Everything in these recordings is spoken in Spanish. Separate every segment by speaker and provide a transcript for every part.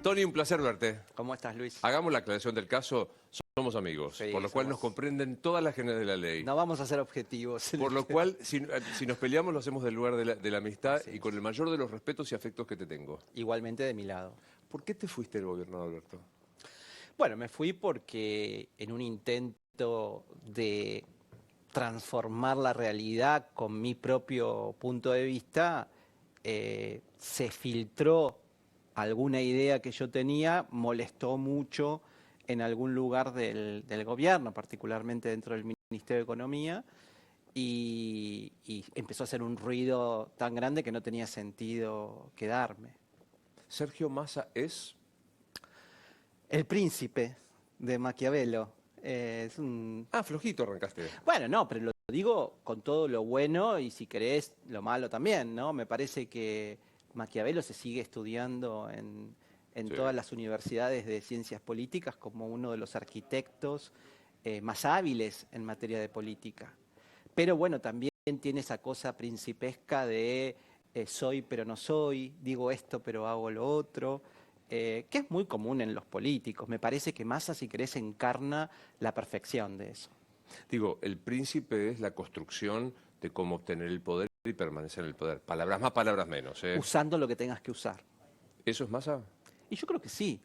Speaker 1: Tony, un placer verte.
Speaker 2: ¿Cómo estás, Luis?
Speaker 1: Hagamos la aclaración del caso. Somos amigos,
Speaker 2: Sí,
Speaker 1: por lo cual nos comprenden todas las genes de la ley.
Speaker 2: No vamos a ser objetivos.
Speaker 1: Por lo cual, si nos peleamos, lo hacemos del lugar de la amistad
Speaker 2: Así
Speaker 1: y
Speaker 2: es.
Speaker 1: con el mayor de los respetos y afectos que te tengo.
Speaker 2: Igualmente de mi lado.
Speaker 1: ¿Por qué te fuiste del gobierno, Alberto?
Speaker 2: Bueno, me fui porque en un intento de transformar la realidad con mi propio punto de vista, se filtró alguna idea que yo tenía, molestó mucho en algún lugar del gobierno, particularmente dentro del Ministerio de Economía, y empezó a hacer un ruido tan grande que no tenía sentido quedarme.
Speaker 1: Sergio Massa es...
Speaker 2: El príncipe de Maquiavelo. Es un...
Speaker 1: Ah, flojito arrancaste.
Speaker 2: Bueno, no, pero lo digo con todo lo bueno y si querés lo malo también, ¿no? Me parece que Maquiavelo se sigue estudiando en
Speaker 1: Sí.
Speaker 2: todas las universidades de ciencias políticas como uno de los arquitectos más hábiles en materia de política. Pero bueno, también tiene esa cosa principesca de soy pero no soy, digo esto pero hago lo otro. Que es muy común en los políticos. Me parece que Massa, si querés, encarna la perfección de eso.
Speaker 1: Digo, el príncipe es la construcción de cómo obtener el poder y permanecer en el poder. Palabras más, palabras menos, ¿eh?
Speaker 2: Usando lo que tengas que usar.
Speaker 1: ¿Eso es Massa?
Speaker 2: Y yo creo que sí.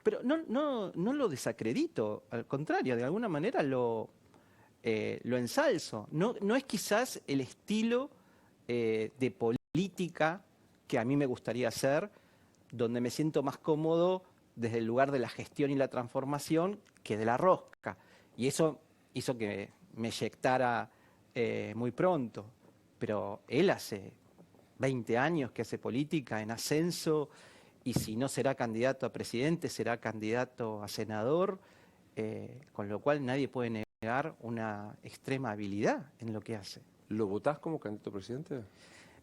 Speaker 2: Pero no lo desacredito, al contrario, de alguna manera lo ensalzo. No es quizás el estilo de política que a mí me gustaría hacer, donde me siento más cómodo desde el lugar de la gestión y la transformación que de la rosca. Y eso hizo que me eyectara muy pronto. Pero él hace 20 años que hace política en ascenso y si no será candidato a presidente, será candidato a senador, con lo cual nadie puede negar una extrema habilidad en lo que hace.
Speaker 1: ¿Lo votás como candidato a presidente?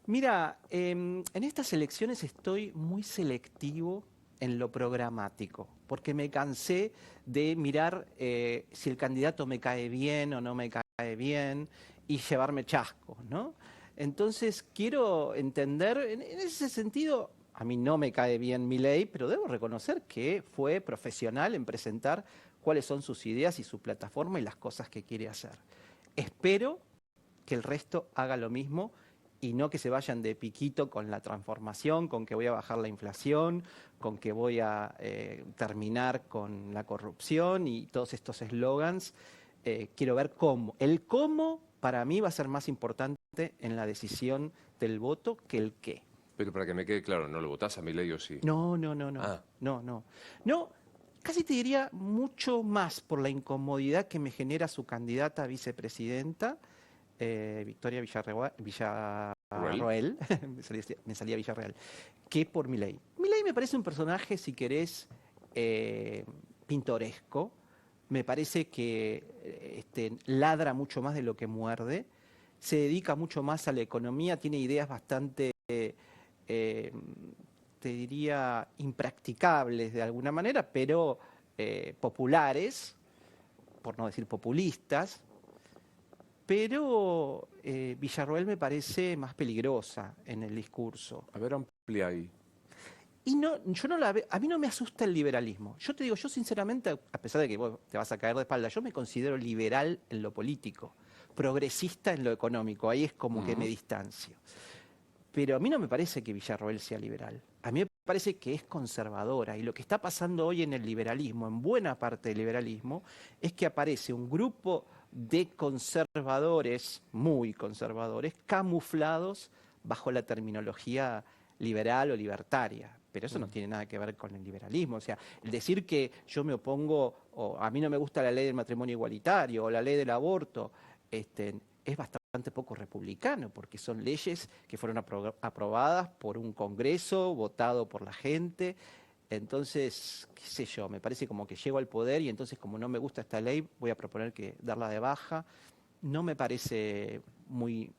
Speaker 2: Mira, en estas elecciones estoy muy selectivo en lo programático, porque me cansé de mirar si el candidato me cae bien o no me cae bien y llevarme chascos, ¿no? Entonces quiero entender, en ese sentido, a mí no me cae bien Milei, pero debo reconocer que fue profesional en presentar cuáles son sus ideas y su plataforma y las cosas que quiere hacer. Espero que el resto haga lo mismo y no que se vayan de piquito con la transformación, con que voy a bajar la inflación, con que voy a terminar con la corrupción y todos estos eslogans. Quiero ver cómo. El cómo para mí va a ser más importante en la decisión del voto que el qué.
Speaker 1: Pero para que me quede claro, ¿no lo votás a Milei o sí?
Speaker 2: No.
Speaker 1: Ah.
Speaker 2: No, casi te diría mucho más por la incomodidad que me genera su candidata a vicepresidenta, Victoria Villarroel, me salía Villarreal, que por Milei. Milei me parece un personaje, si querés, pintoresco. Me parece que ladra mucho más de lo que muerde, se dedica mucho más a la economía, tiene ideas bastante, te diría, impracticables de alguna manera, pero populares, por no decir populistas. Pero Villarroel me parece más peligrosa en el discurso.
Speaker 1: A ver, amplía ahí.
Speaker 2: Y yo no la veo, a mí no me asusta el liberalismo. Yo te digo, yo sinceramente, a pesar de que vos te vas a caer de espalda, yo me considero liberal en lo político, progresista en lo económico, ahí es como que me distancio. Pero a mí no me parece que Villarroel sea liberal. A mí me parece que es conservadora. Y lo que está pasando hoy en el liberalismo, en buena parte del liberalismo, es que aparece un grupo de conservadores, muy conservadores, camuflados bajo la terminología liberal o libertaria. Pero eso no tiene nada que ver con el liberalismo. O sea, el decir que yo me opongo, o a mí no me gusta la ley del matrimonio igualitario, o la ley del aborto, es bastante poco republicano, porque son leyes que fueron aprobadas por un Congreso, votado por la gente. Entonces, qué sé yo, me parece como que llego al poder y entonces como no me gusta esta ley, voy a proponer que darla de baja. No me parece muy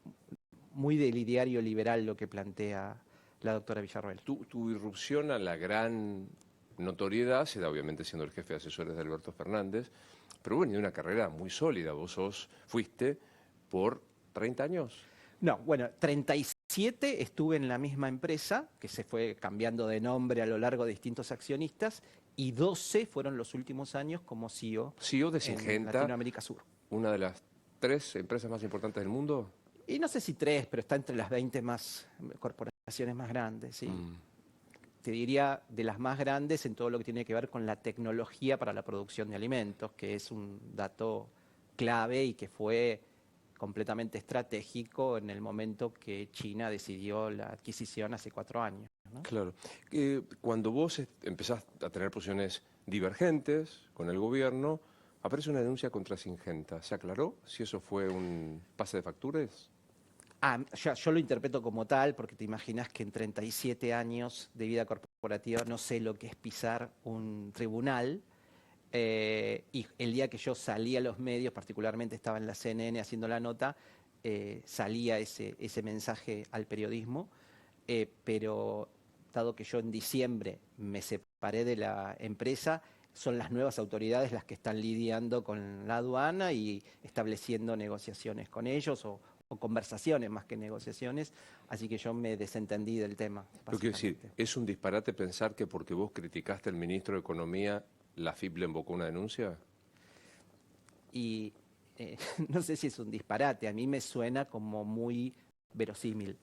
Speaker 2: del ideario liberal lo que plantea la doctora Villarroel.
Speaker 1: Tu irrupción a la gran notoriedad se da obviamente siendo el jefe de asesores de Alberto Fernández, pero bueno, de una carrera muy sólida. Fuiste por 30 años.
Speaker 2: No, bueno, 37 7 estuve en la misma empresa, que se fue cambiando de nombre a lo largo de distintos accionistas, y 12 fueron los últimos años como CEO
Speaker 1: CEO de
Speaker 2: en
Speaker 1: Syngenta,
Speaker 2: Latinoamérica Sur.
Speaker 1: una de las 3 empresas más importantes del mundo.
Speaker 2: Y no sé si 3, pero está entre las 20 corporaciones más grandes, ¿sí? Te diría de las más grandes en todo lo que tiene que ver con la tecnología para la producción de alimentos, que es un dato clave y que fue completamente estratégico en el momento que China decidió la adquisición hace 4 años, ¿no?
Speaker 1: Claro. Cuando vos empezás a tener posiciones divergentes con el gobierno, aparece una denuncia contra Syngenta. ¿Se aclaró si eso fue un pase de facturas?
Speaker 2: Yo lo interpreto como tal, porque te imaginas que en 37 años de vida corporativa no sé lo que es pisar un tribunal. Y el día que yo salí a los medios, particularmente estaba en la CNN haciendo la nota, salía ese mensaje al periodismo, pero dado que yo en diciembre me separé de la empresa, son las nuevas autoridades las que están lidiando con la aduana y estableciendo negociaciones con ellos o conversaciones más que negociaciones, así que yo me desentendí del tema.
Speaker 1: Lo quiero decir, ¿es un disparate pensar que porque vos criticaste al ministro de Economía, la FIP le invocó una denuncia?
Speaker 2: Y no sé si es un disparate, a mí me suena como muy verosímil.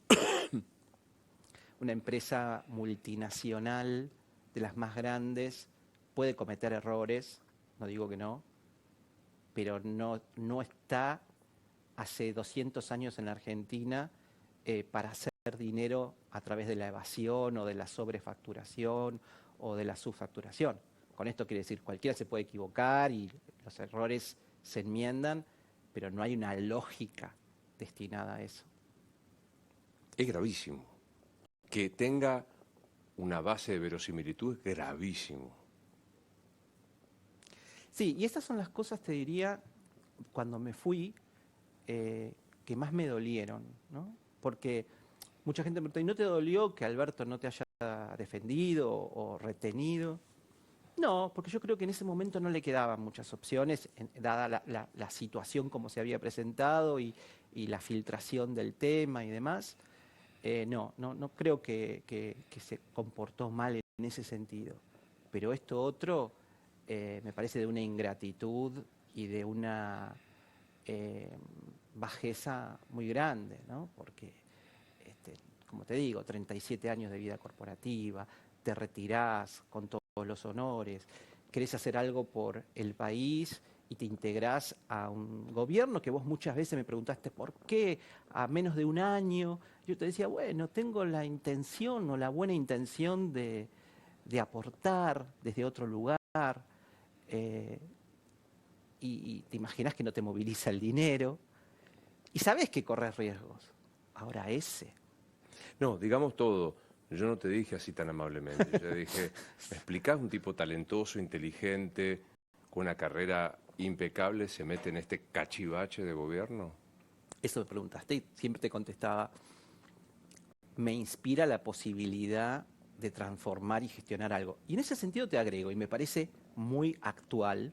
Speaker 2: Una empresa multinacional de las más grandes puede cometer errores, no digo que no, pero no está hace 200 años en la Argentina para hacer dinero a través de la evasión o de la sobrefacturación o de la subfacturación. Con esto quiere decir, cualquiera se puede equivocar y los errores se enmiendan, pero no hay una lógica destinada a eso.
Speaker 1: Es gravísimo. Que tenga una base de verosimilitud es gravísimo.
Speaker 2: Sí, y estas son las cosas, te diría, cuando me fui, que más me dolieron, ¿no? Porque mucha gente me pregunta, ¿y no te dolió que Alberto no te haya defendido o retenido? No, porque yo creo que en ese momento no le quedaban muchas opciones, dada la situación como se había presentado y la filtración del tema y demás. No creo que se comportó mal en ese sentido. Pero esto otro me parece de una ingratitud y de una bajeza muy grande, ¿no? Porque, como te digo, 37 años de vida corporativa, te retirás con todos los honores, querés hacer algo por el país y te integrás a un gobierno que vos muchas veces me preguntaste por qué a menos de un año. Yo te decía, bueno, tengo la intención o la buena intención de aportar desde otro lugar. Y te imaginas que no te moviliza el dinero y sabes que corres riesgos. Ahora ese.
Speaker 1: No, digamos todo. Yo no te dije así tan amablemente. Yo te dije, ¿me explicás un tipo talentoso, inteligente, con una carrera impecable, se mete en este cachivache de gobierno?
Speaker 2: Eso me preguntaste y siempre te contestaba, me inspira la posibilidad de transformar y gestionar algo. Y en ese sentido te agrego, y me parece muy actual,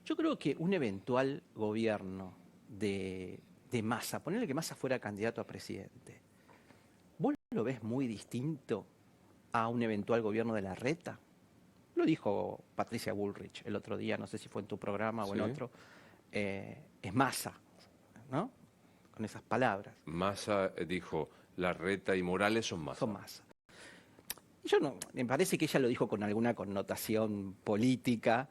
Speaker 2: yo creo que un eventual gobierno de Massa, ponerle que Massa fuera candidato a presidente, ¿vos lo ves muy distinto a un eventual gobierno de Larreta? Lo dijo Patricia Bullrich el otro día, no sé si fue en tu programa o en otro. Es Massa, ¿no? Con esas palabras.
Speaker 1: Massa dijo, Larreta y Morales son Massa.
Speaker 2: Son Massa. Yo no, me parece que ella lo dijo con alguna connotación política.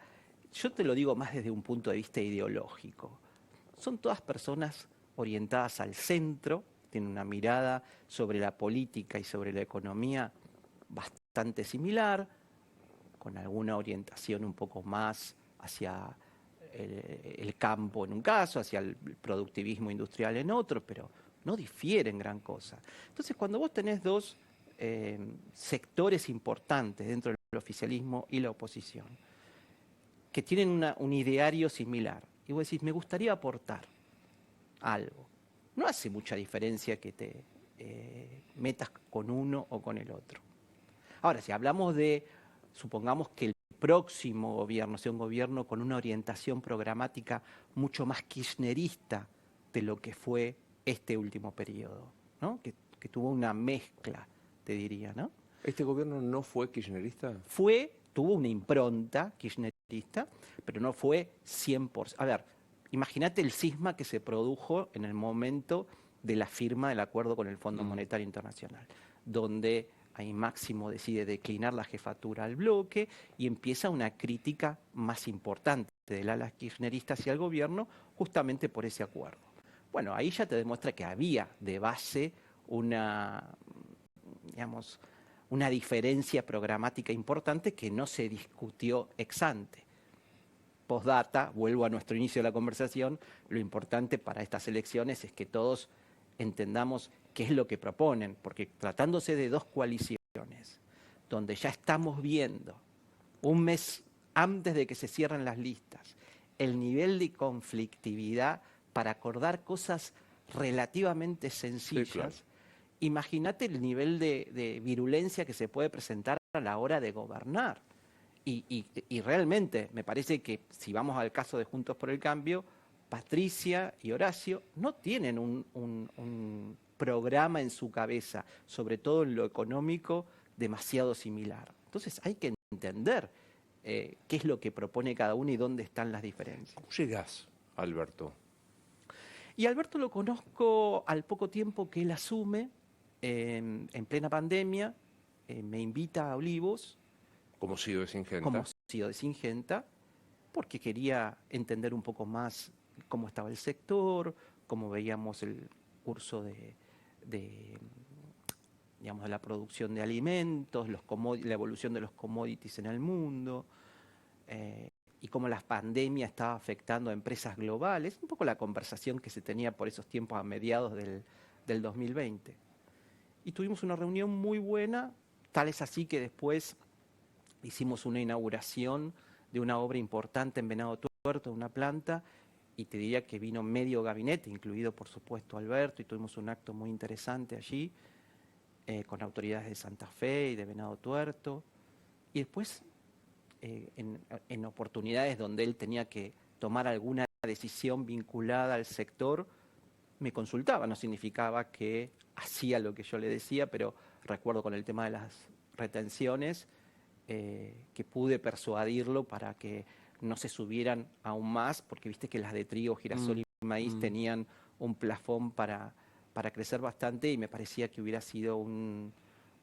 Speaker 2: Yo te lo digo más desde un punto de vista ideológico. Son todas personas orientadas al centro, tienen una mirada sobre la política y sobre la economía bastante similar, con alguna orientación un poco más hacia el campo en un caso, hacia el productivismo industrial en otro, pero no difieren gran cosa. Entonces, cuando vos tenés dos sectores importantes dentro del oficialismo y la oposición, que tienen un ideario similar, y vos decís, me gustaría aportar algo, no hace mucha diferencia que te metas con uno o con el otro. Ahora, si hablamos de, supongamos que el próximo gobierno sea un gobierno con una orientación programática mucho más kirchnerista de lo que fue este último periodo, ¿no? Que tuvo una mezcla, te diría, ¿no?
Speaker 1: ¿Este gobierno no fue kirchnerista?
Speaker 2: Tuvo una impronta kirchnerista, pero no fue 100%. A ver, imagínate el cisma que se produjo en el momento de la firma del acuerdo con el Fondo Monetario Internacional, donde ahí Máximo decide declinar la jefatura al bloque y empieza una crítica más importante del ala kirchnerista hacia el gobierno, justamente por ese acuerdo. Bueno, ahí ya te demuestra que había de base digamos, una diferencia programática importante que no se discutió ex ante. Postdata, vuelvo a nuestro inicio de la conversación, lo importante para estas elecciones es que todos entendamos qué es lo que proponen, porque tratándose de dos coaliciones, donde ya estamos viendo, un mes antes de que se cierren las listas, el nivel de conflictividad para acordar cosas relativamente sencillas, sí, claro. Imagínate el nivel de virulencia que se puede presentar a la hora de gobernar. Y realmente me parece que si vamos al caso de Juntos por el Cambio, Patricia y Horacio no tienen un programa en su cabeza, sobre todo en lo económico, demasiado similar. Entonces hay que entender qué es lo que propone cada uno y dónde están las diferencias.
Speaker 1: ¿Cómo llegás, Alberto?
Speaker 2: Y Alberto lo conozco al poco tiempo que él asume, en plena pandemia, me invita a Olivos.
Speaker 1: Como CEO de Syngenta.
Speaker 2: Como CEO de Syngenta, porque quería entender un poco más cómo estaba el sector, cómo veíamos el curso de la producción de alimentos, la evolución de los commodities en el mundo, y cómo la pandemia estaba afectando a empresas globales, un poco la conversación que se tenía por esos tiempos a mediados del 2020. Y tuvimos una reunión muy buena, tal es así que después hicimos una inauguración de una obra importante en Venado Tuerto, una planta, y te diría que vino medio gabinete, incluido por supuesto Alberto, y tuvimos un acto muy interesante allí, con autoridades de Santa Fe y de Venado Tuerto. Y después, en oportunidades donde él tenía que tomar alguna decisión vinculada al sector, me consultaba, no significaba que hacía lo que yo le decía, pero recuerdo con el tema de las retenciones, que pude persuadirlo para que no se subieran aún más, porque viste que las de trigo, girasol y maíz tenían un plafón para crecer bastante, y me parecía que hubiera sido un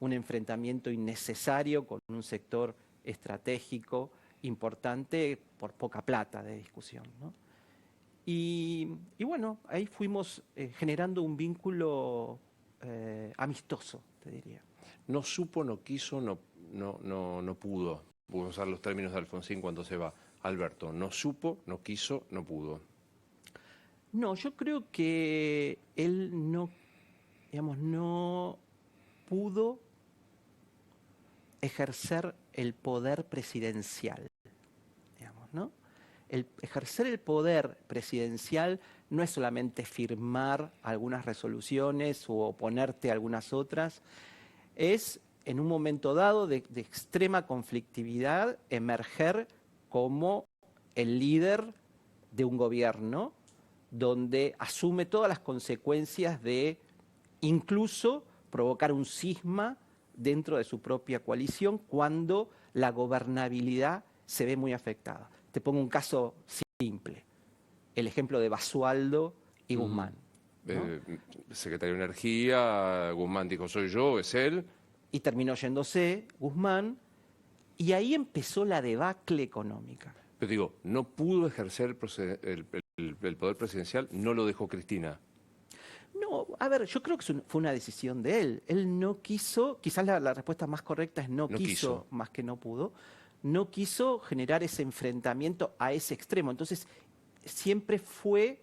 Speaker 2: enfrentamiento innecesario con un sector estratégico importante por poca plata de discusión, ¿no? Y bueno, ahí fuimos generando un vínculo amistoso, te diría.
Speaker 1: No supo, no quiso, no pudo. Voy a usar los términos de Alfonsín cuando se va. Alberto, no supo, no quiso, no pudo.
Speaker 2: No, yo creo que él no pudo ejercer el poder presidencial, ¿no? Ejercer el poder presidencial no es solamente firmar algunas resoluciones o oponerte a algunas otras, es en un momento dado de extrema conflictividad emerger como el líder de un gobierno donde asume todas las consecuencias de incluso provocar un cisma dentro de su propia coalición cuando la gobernabilidad se ve muy afectada. Te pongo un caso simple, el ejemplo de Basualdo y Guzmán. ¿No?
Speaker 1: Secretario de Energía, Guzmán dijo, soy yo, es él.
Speaker 2: Y terminó yéndose Guzmán, y ahí empezó la debacle económica.
Speaker 1: Pero digo, no pudo ejercer el poder presidencial, no lo dejó Cristina.
Speaker 2: No, a ver, yo creo que fue una decisión de él. Él no quiso, quizás la respuesta más correcta es no quiso, más que no pudo. No quiso generar ese enfrentamiento a ese extremo. Entonces, siempre fue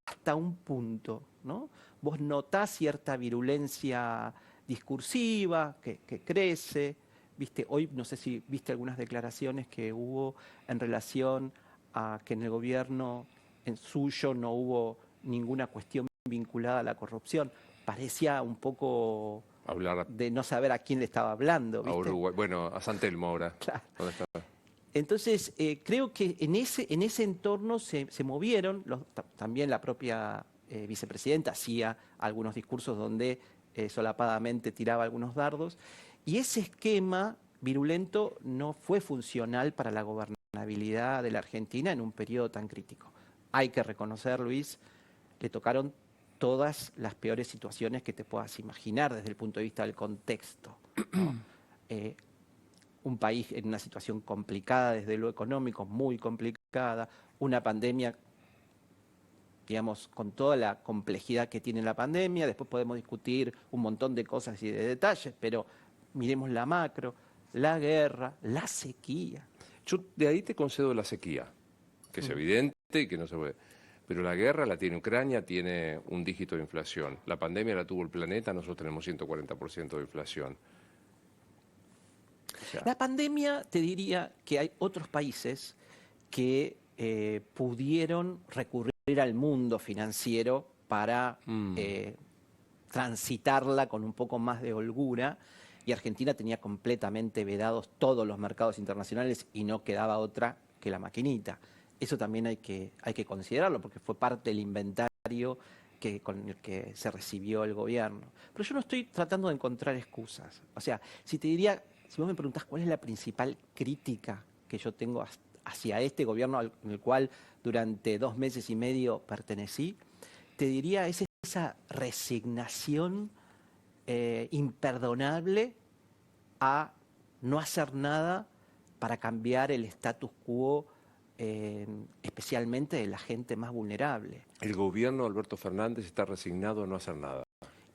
Speaker 2: hasta un punto, ¿no? Vos notás cierta virulencia discursiva que crece. Viste, hoy no sé si viste algunas declaraciones que hubo en relación a que en el gobierno en suyo no hubo ninguna cuestión vinculada a la corrupción. Parecía un poco
Speaker 1: hablar
Speaker 2: de no saber a quién le estaba hablando, ¿viste?
Speaker 1: A Uruguay, bueno, a San Telmo ahora.
Speaker 2: Claro.
Speaker 1: ¿Dónde está?
Speaker 2: Entonces, creo que en ese entorno se movieron, también la propia vicepresidenta hacía algunos discursos donde solapadamente tiraba algunos dardos. Y ese esquema virulento no fue funcional para la gobernabilidad de la Argentina en un periodo tan crítico. Hay que reconocer, Luis, le tocaron todas las peores situaciones que te puedas imaginar desde el punto de vista del contexto, ¿no? Un país en una situación complicada desde lo económico, muy complicada, una pandemia, digamos, con toda la complejidad que tiene la pandemia. Después podemos discutir un montón de cosas y de detalles, pero miremos la macro, la guerra, la sequía.
Speaker 1: Yo de ahí te concedo la sequía, que es evidente y que no se puede. Pero la guerra la tiene Ucrania, tiene un dígito de inflación. La pandemia la tuvo el planeta, nosotros tenemos 140% de inflación. O sea,
Speaker 2: La pandemia, te diría que hay otros países que pudieron recurrir al mundo financiero para transitarla con un poco más de holgura, y Argentina tenía completamente vedados todos los mercados internacionales y no quedaba otra que la maquinita. Eso también hay que considerarlo, porque fue parte del inventario con el que se recibió el gobierno. Pero yo no estoy tratando de encontrar excusas. O sea, si vos me preguntás cuál es la principal crítica que yo tengo hacia este gobierno en el cual durante 2 meses y medio pertenecí, te diría es esa resignación imperdonable a no hacer nada para cambiar el status quo, especialmente de la gente más vulnerable.
Speaker 1: el gobierno de Alberto Fernández está resignado a no hacer nada.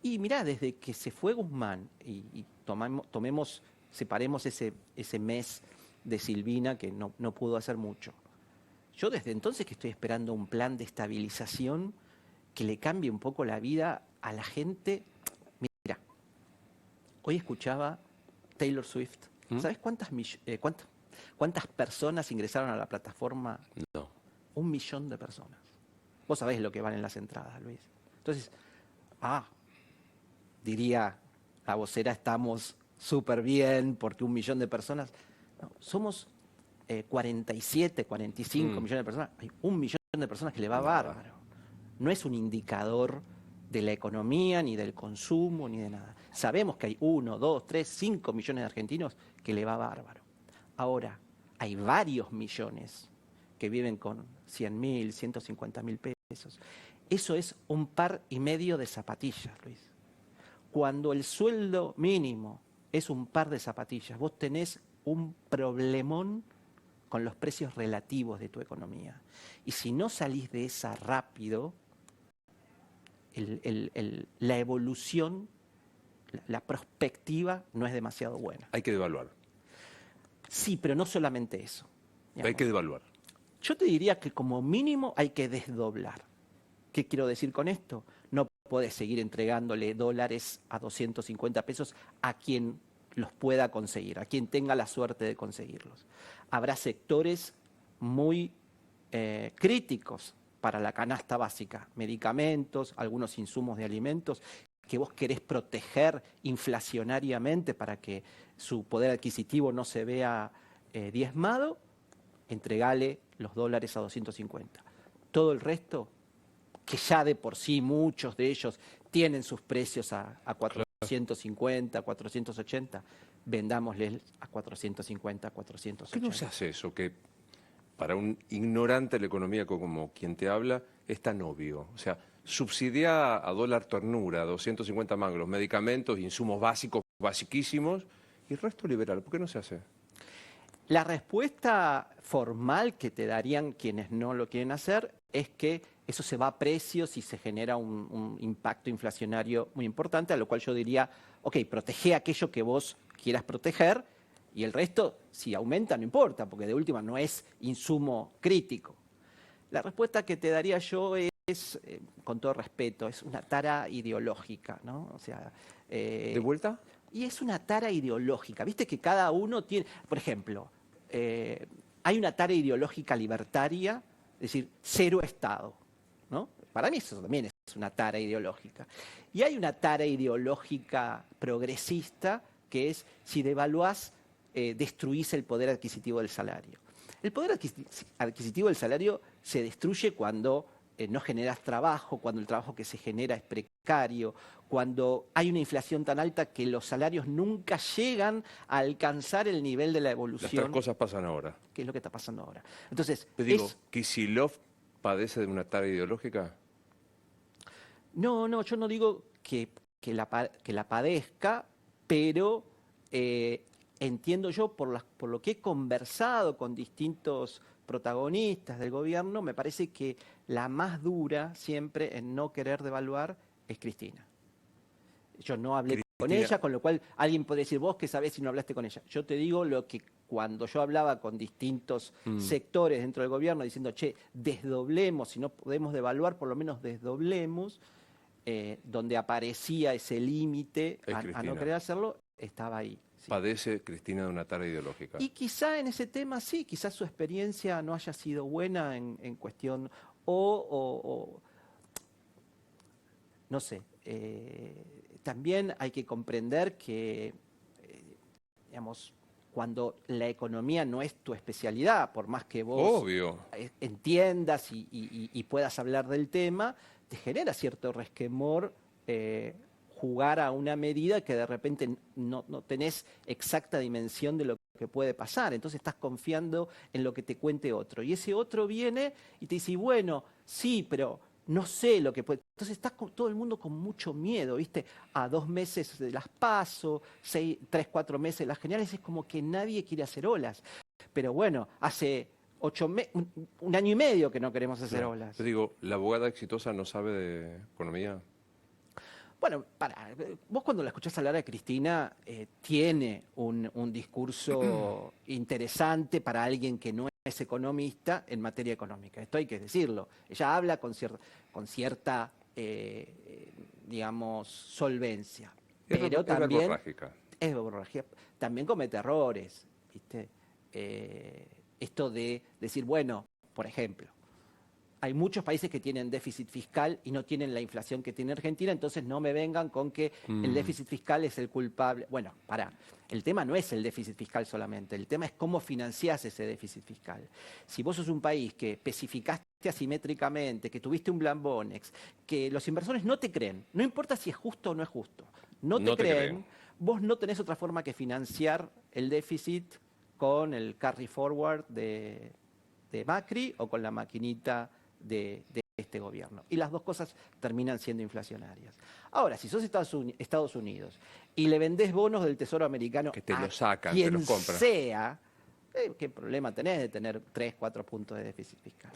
Speaker 2: Y mirá, desde que se fue Guzmán y separemos ese mes de Silvina, que no pudo hacer mucho. Yo desde entonces que estoy esperando un plan de estabilización que le cambie un poco la vida a la gente. Mira, hoy escuchaba Taylor Swift. ¿Sabes cuántas personas ingresaron a la plataforma?
Speaker 1: No.
Speaker 2: 1 millón de personas. Vos sabés lo que valen las entradas, Luis. Entonces, diría la vocera, estamos súper bien porque 1 millón de personas. No, somos 47, 45 millones de personas. Hay 1 millón de personas que le va bárbaro. No es un indicador de la economía, ni del consumo, ni de nada. Sabemos que hay 1, 2, 3, 5 millones de argentinos que le va bárbaro. Ahora, hay varios millones que viven con 100.000, 150.000 pesos. Eso es 1,5 par de zapatillas, Luis. Cuando el sueldo mínimo es 1 par de zapatillas, vos tenés un problemón con los precios relativos de tu economía. Y si no salís de esa rápido, la evolución, la perspectiva no es demasiado buena.
Speaker 1: Hay que devaluar.
Speaker 2: Sí, pero no solamente eso.
Speaker 1: Hay que devaluar.
Speaker 2: Yo te diría que como mínimo hay que desdoblar. ¿Qué quiero decir con esto? No podés seguir entregándole dólares a 250 pesos a quien los pueda conseguir, a quien tenga la suerte de conseguirlos. Habrá sectores muy críticos para la canasta básica, medicamentos, algunos insumos de alimentos, que vos querés proteger inflacionariamente para que su poder adquisitivo no se vea diezmado, entregale los dólares a 250. Todo el resto, que ya de por sí muchos de ellos tienen sus precios a 450, 480, vendámosles a 450, 480.
Speaker 1: ¿Por qué no se hace eso? Que para un ignorante de la economía como quien te habla, es tan obvio. O sea, subsidia a dólar ternura, 250 mangos, los medicamentos, insumos básicos, basiquísimos, y el resto liberal. ¿Por qué no se hace?
Speaker 2: La respuesta formal que te darían quienes no lo quieren hacer es que eso se va a precios y se genera un impacto inflacionario muy importante, a lo cual yo diría, ok, protege aquello que vos quieras proteger y el resto, si aumenta, no importa, porque de última no es insumo crítico. La respuesta que te daría yo es, con todo respeto, es una tara ideológica, ¿no? O sea,
Speaker 1: ¿De vuelta?
Speaker 2: y es una tara ideológica. Viste que cada uno tiene, por ejemplo, hay una tara ideológica libertaria, es decir, cero Estado, ¿no? Para mí eso también es una tara ideológica. Y hay una tara ideológica progresista que es, si devaluás, destruís el poder adquisitivo del salario. El poder adquisitivo del salario se destruye cuando no generas trabajo, cuando el trabajo que se genera es precario, cuando hay una inflación tan alta que los salarios nunca llegan a alcanzar el nivel de la
Speaker 1: Las tres
Speaker 2: evolución,
Speaker 1: cosas pasan ahora.
Speaker 2: que es lo que está pasando ahora. Entonces,
Speaker 1: Te digo, ¿Kicillof padece de una tara ideológica?
Speaker 2: no, yo no digo que la padezca, pero entiendo yo por lo que he conversado con distintos protagonistas del gobierno, me parece que la más dura siempre en no querer devaluar es Cristina. Yo no hablé con
Speaker 1: Cristina,
Speaker 2: ella, con lo cual alguien puede decir, vos qué sabés si no hablaste con ella. Yo te digo lo que cuando yo hablaba con distintos sectores dentro del gobierno diciendo, che, desdoblemos, si no podemos devaluar, por lo menos desdoblemos, donde aparecía ese límite
Speaker 1: es
Speaker 2: a no
Speaker 1: Cristina.
Speaker 2: querer hacerlo, estaba ahí. Sí.
Speaker 1: Padece Cristina de una tara ideológica.
Speaker 2: Y quizá en ese tema sí, quizás su experiencia no haya sido buena en cuestión, o no sé, también hay que comprender que, digamos, cuando la economía no es tu especialidad, por más que vos
Speaker 1: Obvio.
Speaker 2: entiendas y puedas hablar del tema, te genera cierto resquemor jugar a una medida que de repente no tenés exacta dimensión de lo que puede pasar. Entonces estás confiando en lo que te cuente otro. Y ese otro viene y te dice, bueno, sí, pero no sé lo que puede. Entonces está todo el mundo con mucho miedo, ¿viste? A 2 meses de las PASO, 3, 4 meses de las generales, es como que nadie quiere hacer olas. Pero bueno, hace 1 año y medio que no queremos hacer
Speaker 1: Claro.
Speaker 2: olas.
Speaker 1: Te digo, ¿la abogada exitosa no sabe de economía?
Speaker 2: Bueno, vos cuando la escuchás hablar a Cristina, tiene un discurso interesante para alguien que no es economista en materia económica. Esto hay que decirlo. Ella habla con cierta digamos, solvencia. Pero
Speaker 1: Es
Speaker 2: también
Speaker 1: verborrágica.
Speaker 2: es verborrágica. También comete errores, ¿viste? Esto de decir, bueno, por ejemplo, hay muchos países que tienen déficit fiscal y no tienen la inflación que tiene Argentina, entonces no me vengan con que el déficit fiscal es el culpable. Bueno, el tema no es el déficit fiscal solamente, el tema es cómo financiás ese déficit fiscal. Si vos sos un país que especificaste asimétricamente, que tuviste un Blambonex, que los inversores no te creen, no importa si es justo o no es justo, no te creen, vos no tenés otra forma que financiar el déficit con el carry forward de Macri o con la maquinita de este gobierno. Y las dos cosas terminan siendo inflacionarias. Ahora, si sos Estados Unidos y le vendés bonos del Tesoro americano
Speaker 1: Que te
Speaker 2: a
Speaker 1: lo sacan,
Speaker 2: quien
Speaker 1: te los compran.
Speaker 2: sea, ¿qué problema tenés de tener 3, 4 puntos de déficit fiscal?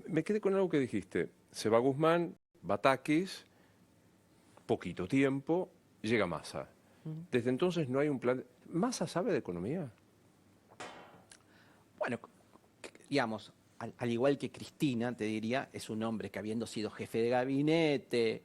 Speaker 1: Me quedé con algo que dijiste. Se va Guzmán, Batakis, poquito tiempo, llega Massa. Desde entonces no hay un plan. ¿Massa sabe de economía?
Speaker 2: Bueno, digamos, al igual que Cristina, te diría, es un hombre que habiendo sido jefe de gabinete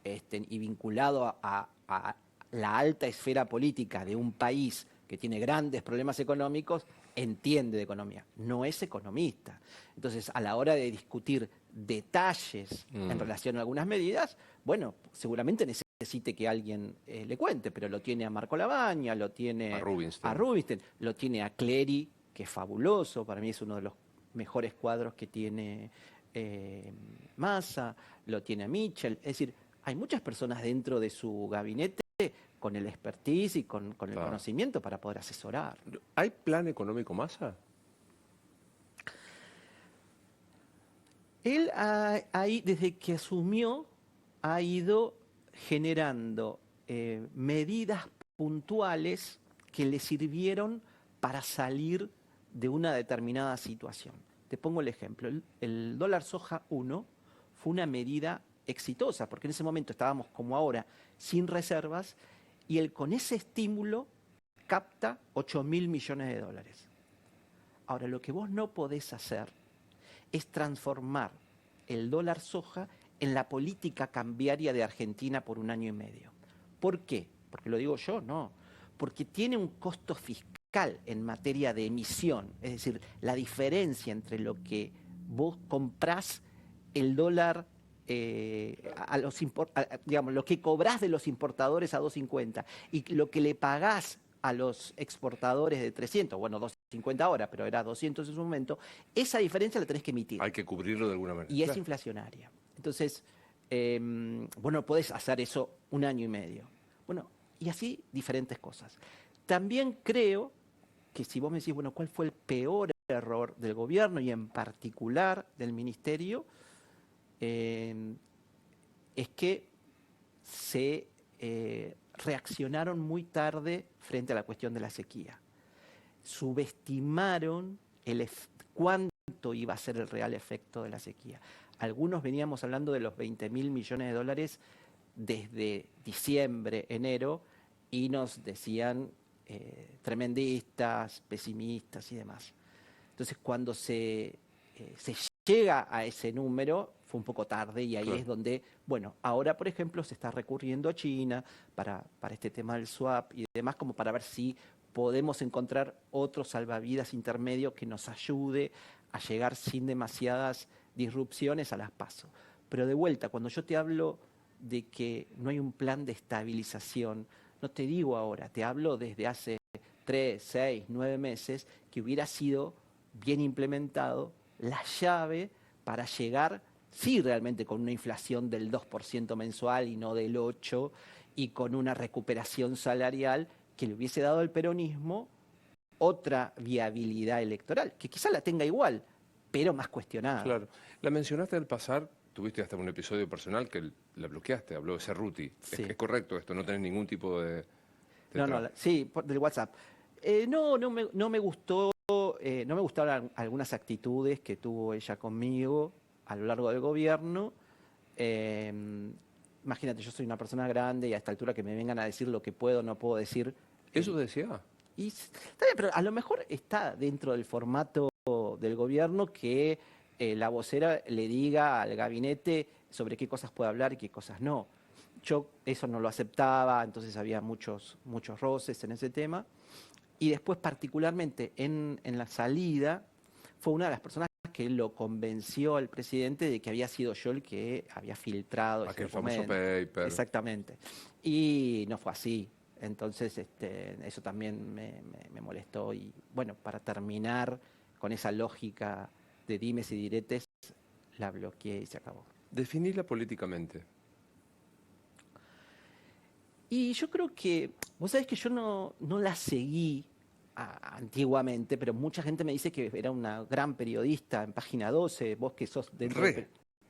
Speaker 2: y vinculado a la alta esfera política de un país que tiene grandes problemas económicos, entiende de economía. No es economista. Entonces, a la hora de discutir detalles en relación a algunas medidas, bueno, seguramente necesite que alguien le cuente, pero lo tiene a Marco Lavagna, lo tiene
Speaker 1: A Rubinstein.
Speaker 2: lo tiene a Clery, que es fabuloso, para mí es uno de los mejores cuadros que tiene Massa, lo tiene a Mitchell. Es decir, hay muchas personas dentro de su gabinete con el expertise y con el conocimiento para poder asesorar.
Speaker 1: ¿Hay plan económico Massa?
Speaker 2: Él ahí, desde que asumió, ha ido generando medidas puntuales que le sirvieron para salir de una determinada situación. Te pongo el ejemplo. El dólar soja 1 fue una medida exitosa, porque en ese momento estábamos como ahora, sin reservas, y él con ese estímulo capta 8.000 millones de dólares. Ahora, lo que vos no podés hacer es transformar el dólar soja en la política cambiaria de Argentina por 1 año y medio. ¿Por qué? Porque lo digo yo, no. Porque tiene un costo fiscal en materia de emisión, es decir, la diferencia entre lo que vos comprás el dólar, digamos, lo que cobrás de los importadores a 2.50 y lo que le pagás a los exportadores de 300, bueno, 250 ahora, pero era 200 en su momento, esa diferencia la tenés que emitir.
Speaker 1: Hay que cubrirlo de alguna manera.
Speaker 2: Y es inflacionaria. Entonces, bueno, podés hacer eso un año y medio. Bueno, y así diferentes cosas. También creo que si vos me decís, bueno, ¿cuál fue el peor error del gobierno y en particular del ministerio? Es que se reaccionaron muy tarde frente a la cuestión de la sequía. Subestimaron cuánto iba a ser el real efecto de la sequía. Algunos veníamos hablando de los 20.000 millones de dólares desde diciembre, enero, y nos decían tremendistas, pesimistas y demás. Entonces, cuando se llega a ese número, fue un poco tarde y ahí es donde, bueno, ahora, por ejemplo, se está recurriendo a China para este tema del swap y demás, como para ver si podemos encontrar otro salvavidas intermedio que nos ayude a llegar sin demasiadas disrupciones a las PASO. Pero de vuelta, cuando yo te hablo de que no hay un plan de estabilización, no te digo ahora, te hablo desde hace 3, 6, 9 meses, que hubiera sido bien implementado la llave para llegar, sí, realmente con una inflación del 2% mensual y no del 8%, y con una recuperación salarial que le hubiese dado al peronismo otra viabilidad electoral, que quizá la tenga igual, pero más cuestionada.
Speaker 1: Claro. La mencionaste al pasar, tuviste hasta un episodio personal que la bloqueaste, habló de Cerruti.
Speaker 2: Sí.
Speaker 1: Es correcto esto, no tenés ningún tipo de
Speaker 2: sí, del WhatsApp. No me gustó, no me gustaron algunas actitudes que tuvo ella conmigo a lo largo del gobierno. Imagínate, yo soy una persona grande y a esta altura que me vengan a decir lo que puedo o no puedo decir.
Speaker 1: ¿Eso decía?
Speaker 2: Y está bien, pero a lo mejor está dentro del formato del gobierno que la vocera le diga al gabinete sobre qué cosas puede hablar y qué cosas no. Yo eso no lo aceptaba, entonces había muchos roces en ese tema. Y después, particularmente en la salida, fue una de las personas que lo convenció al presidente de que había sido yo el que había filtrado ese
Speaker 1: Aquel famoso
Speaker 2: documento.
Speaker 1: paper.
Speaker 2: Exactamente. Y no fue así. Entonces, eso también me molestó. Y bueno, para terminar con esa lógica de dimes y diretes, la bloqueé y se acabó.
Speaker 1: Definirla políticamente.
Speaker 2: Y yo creo que, vos sabés que yo no la seguí antiguamente, pero mucha gente me dice que era una gran periodista en Página 12, vos que sos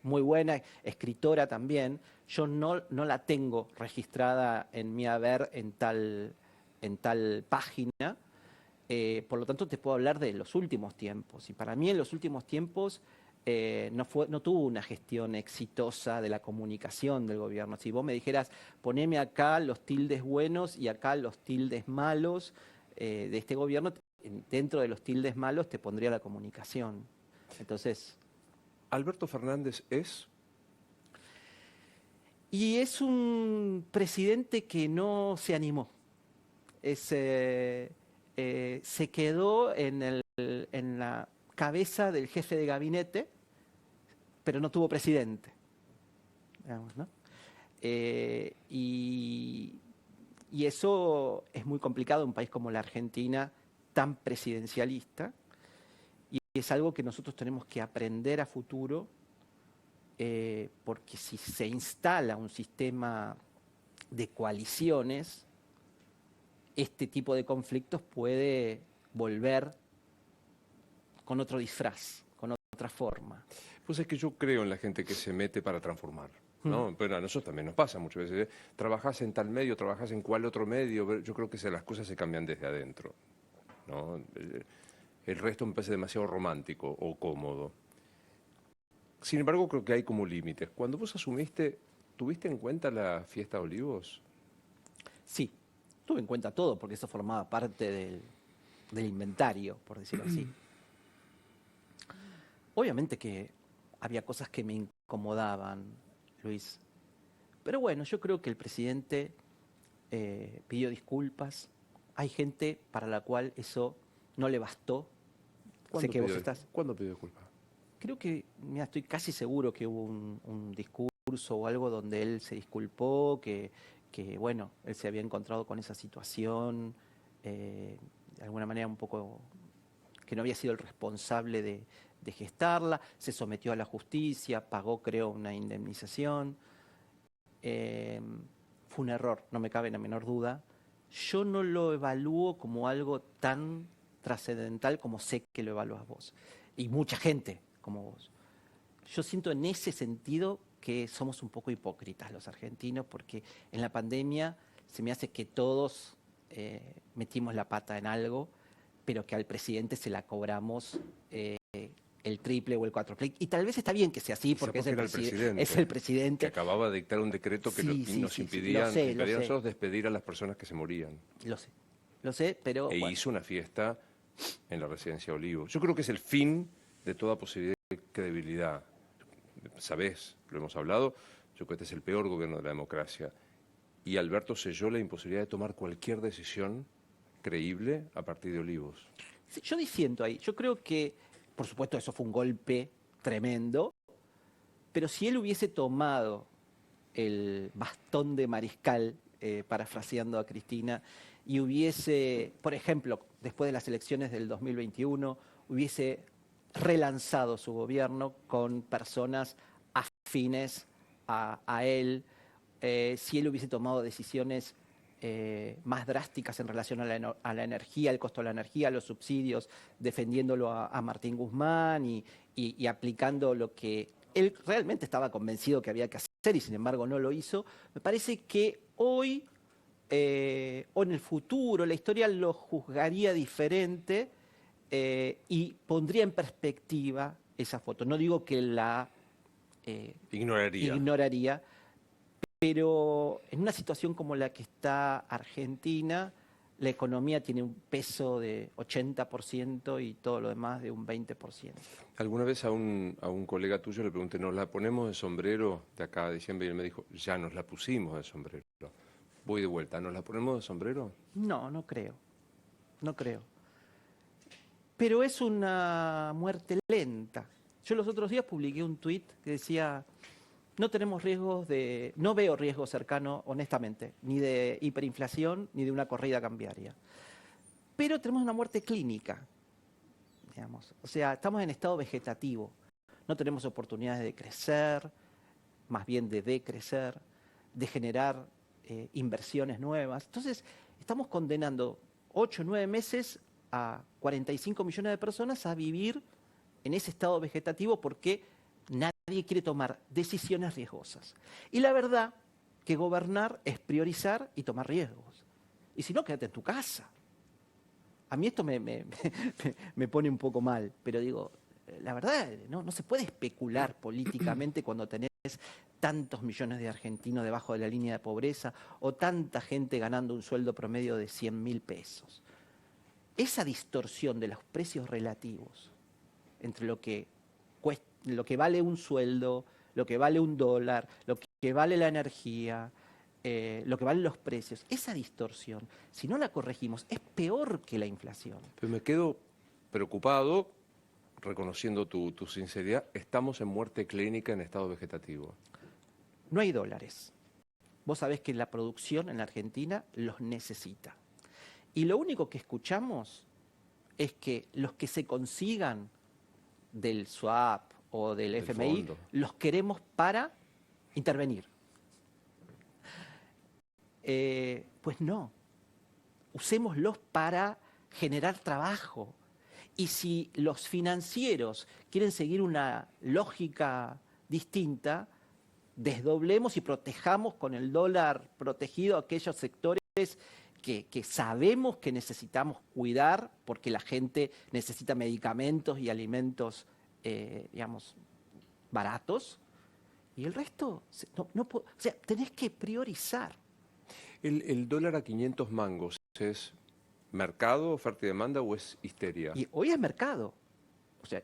Speaker 2: muy buena, escritora también. Yo no la tengo registrada en mi haber en tal página, por lo tanto te puedo hablar de los últimos tiempos. Y para mí en los últimos tiempos no tuvo una gestión exitosa de la comunicación del gobierno. Si vos me dijeras, poneme acá los tildes buenos y acá los tildes malos de este gobierno, dentro de los tildes malos te pondría la comunicación. Entonces...
Speaker 1: ¿Alberto Fernández es?
Speaker 2: Y es un presidente que no se animó. Se quedó en la cabeza del jefe de gabinete, pero no tuvo presidente, digamos, ¿no? Y eso es muy complicado en un país como la Argentina, tan presidencialista, y es algo que nosotros tenemos que aprender a futuro, porque si se instala un sistema de coaliciones, este tipo de conflictos puede volver con otro disfraz, con otra forma.
Speaker 1: Pues es que yo creo en la gente que se mete para transformar, ¿no? Pero a nosotros también nos pasa muchas veces. Trabajás en tal medio, trabajás en cual otro medio. Yo creo que las cosas se cambian desde adentro, ¿no? El resto me parece demasiado romántico o cómodo. Sin embargo, creo que hay como límites. Cuando vos asumiste, ¿tuviste en cuenta la fiesta de Olivos?
Speaker 2: Sí, tuve en cuenta todo, porque eso formaba parte del inventario, por decirlo así. Obviamente que había cosas que me incomodaban, Luis. Pero bueno, yo creo que el presidente pidió disculpas. Hay gente para la cual eso no le bastó. Sé que vos estás...
Speaker 1: ¿Cuándo pidió disculpas?
Speaker 2: Creo que, mira, estoy casi seguro que hubo un discurso o algo donde él se disculpó, que bueno, él se había encontrado con esa situación de alguna manera un poco que no había sido el responsable de gestarla, se sometió a la justicia, pagó, creo, una indemnización. Fue un error, no me cabe la menor duda. Yo no lo evalúo como algo tan trascendental como sé que lo evalúas vos. Y mucha gente como vos. Yo siento en ese sentido que somos un poco hipócritas los argentinos, porque en la pandemia se me hace que todos metimos la pata en algo, pero que al presidente se la cobramos el triple o el cuádruple. Y tal vez está bien que sea así, porque es el
Speaker 1: que
Speaker 2: presidente.
Speaker 1: acababa de dictar un decreto que nos impedía a nosotros despedir a las personas que se morían.
Speaker 2: Lo sé, pero...
Speaker 1: E hizo una fiesta en la residencia Olivos. Yo creo que es el fin de toda posibilidad de credibilidad. Sabés, lo hemos hablado, yo creo que este es el peor gobierno de la democracia. Y Alberto selló la imposibilidad de tomar cualquier decisión creíble a partir de Olivos.
Speaker 2: Sí, yo disiento ahí. Yo creo que, por supuesto, eso fue un golpe tremendo, pero si él hubiese tomado el bastón de mariscal, parafraseando a Cristina, y hubiese, por ejemplo, después de las elecciones del 2021, hubiese relanzado su gobierno con personas afines a él, si él hubiese tomado decisiones más drásticas en relación a la energía, el costo de la energía, los subsidios, defendiéndolo a Martín Guzmán y aplicando lo que él realmente estaba convencido que había que hacer y sin embargo no lo hizo, me parece que hoy o en el futuro la historia lo juzgaría diferente y pondría en perspectiva esa foto. No digo que la ignoraría, pero en una situación como la que está Argentina, la economía tiene un peso de 80% y todo lo demás de un 20%.
Speaker 1: Alguna vez a un colega tuyo le pregunté, ¿nos la ponemos de sombrero de acá a diciembre? Y él me dijo, ya nos la pusimos de sombrero. Voy de vuelta, ¿nos la ponemos de sombrero?
Speaker 2: No, no creo. No creo. Pero es una muerte lenta. Yo los otros días publiqué un tuit que decía, no tenemos riesgos no veo riesgo cercano, honestamente, ni de hiperinflación ni de una corrida cambiaria. Pero tenemos una muerte clínica, digamos. O sea, estamos en estado vegetativo. No tenemos oportunidades de crecer, más bien de decrecer, de generar inversiones nuevas. Entonces, estamos condenando 8 o 9 meses a 45 millones de personas a vivir en ese estado vegetativo porque nadie quiere tomar decisiones riesgosas. Y la verdad que gobernar es priorizar y tomar riesgos. Y si no, quédate en tu casa. A mí esto me pone un poco mal, pero digo, la verdad, no se puede especular políticamente cuando tenés tantos millones de argentinos debajo de la línea de pobreza o tanta gente ganando un sueldo promedio de 100.000 pesos. Esa distorsión de los precios relativos entre lo que vale un sueldo, lo que vale un dólar, lo que vale la energía, lo que valen los precios, esa distorsión, si no la corregimos, es peor que la inflación.
Speaker 1: Pero me quedo preocupado, reconociendo tu sinceridad, estamos en muerte clínica en estado vegetativo.
Speaker 2: No hay dólares. Vos sabés que la producción en la Argentina los necesita. Y lo único que escuchamos es que los que se consigan del swap o del FMI,
Speaker 1: fondo,
Speaker 2: los queremos para intervenir. Pues no, usémoslos para generar trabajo. Y si los financieros quieren seguir una lógica distinta, desdoblemos y protejamos con el dólar protegido aquellos sectores que sabemos que necesitamos cuidar porque la gente necesita medicamentos y alimentos, digamos, baratos. Y el resto, o sea, tenés que priorizar.
Speaker 1: ¿El dólar a 500 mangos es mercado, oferta y demanda o es histeria?
Speaker 2: Y hoy es mercado. O sea,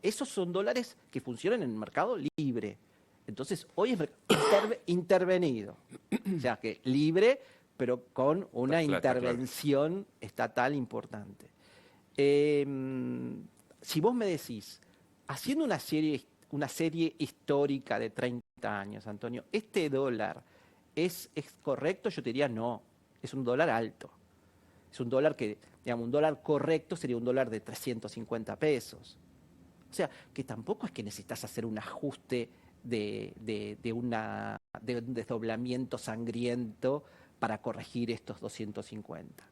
Speaker 2: esos son dólares que funcionan en el mercado libre. Entonces, hoy es intervenido. O sea, que libre, pero con una intervención estatal importante. Si vos me decís, haciendo una serie histórica de 30 años, Antonio, ¿este dólar es correcto? Yo te diría no, es un dólar alto. Es un dólar que, digamos, un dólar correcto sería un dólar de 350 pesos. O sea, que tampoco es que necesitas hacer un ajuste de un desdoblamiento sangriento para corregir estos 250.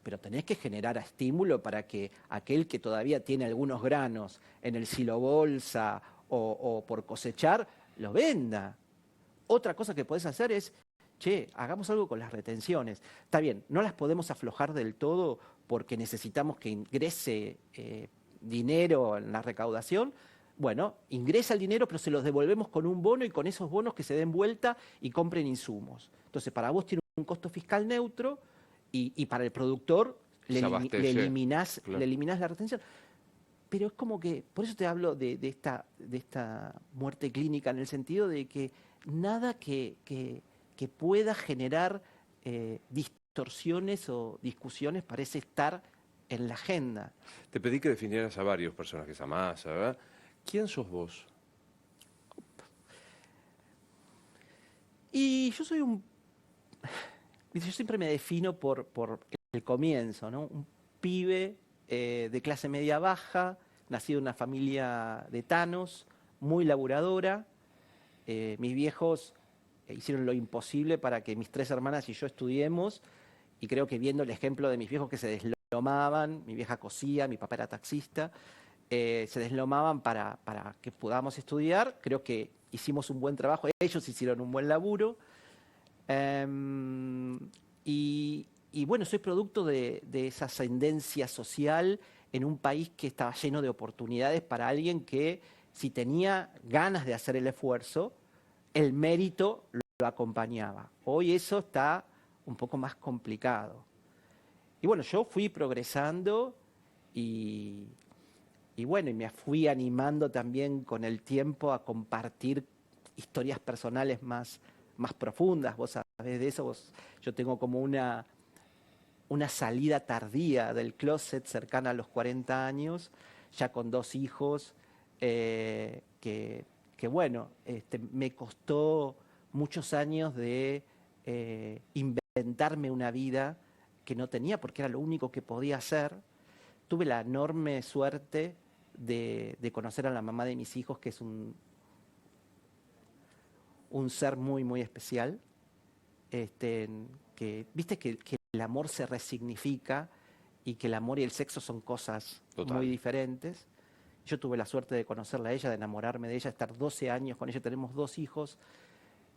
Speaker 2: Pero tenés que generar estímulo para que aquel que todavía tiene algunos granos en el silo bolsa o por cosechar, lo venda. Otra cosa que podés hacer es, che, hagamos algo con las retenciones. Está bien, no las podemos aflojar del todo porque necesitamos que ingrese dinero en la recaudación. Bueno, ingresa el dinero, pero se los devolvemos con un bono y con esos bonos que se den vuelta y compren insumos. Entonces, para vos tiene un costo fiscal neutro y para el productor le eliminás la retención. Pero es como que, por eso te hablo de esta muerte clínica, en el sentido de que nada que pueda generar distorsiones o discusiones parece estar en la agenda.
Speaker 1: Te pedí que definieras a varios personajes, a Massa, ¿verdad? ¿Quién sos vos?
Speaker 2: Y yo soy yo siempre me defino por el comienzo, ¿no? Un pibe de clase media baja, nacido en una familia de tanos, muy laburadora. Mis viejos hicieron lo imposible para que mis 3 hermanas y yo estudiemos, y creo que viendo el ejemplo de mis viejos que se deslomaban, mi vieja cosía, mi papá era taxista, se deslomaban para que podamos estudiar, creo que hicimos un buen trabajo, ellos hicieron un buen laburo. Y bueno, soy producto de esa ascendencia social en un país que estaba lleno de oportunidades para alguien que, si tenía ganas de hacer el esfuerzo, el mérito lo acompañaba. Hoy eso está un poco más complicado. Y bueno, yo fui progresando y bueno, y me fui animando también con el tiempo a compartir historias personales más profundas. Vos sabés de eso, yo tengo como una salida tardía del closet cercana a los 40 años, ya con 2 hijos, que bueno, me costó muchos años de inventarme una vida que no tenía porque era lo único que podía hacer. Tuve la enorme suerte de conocer a la mamá de mis hijos, que es un ser muy, muy especial, que viste que el amor se resignifica y que el amor y el sexo son cosas muy diferentes. Yo tuve la suerte de conocerla a ella, de enamorarme de ella, estar 12 años con ella. Tenemos 2 hijos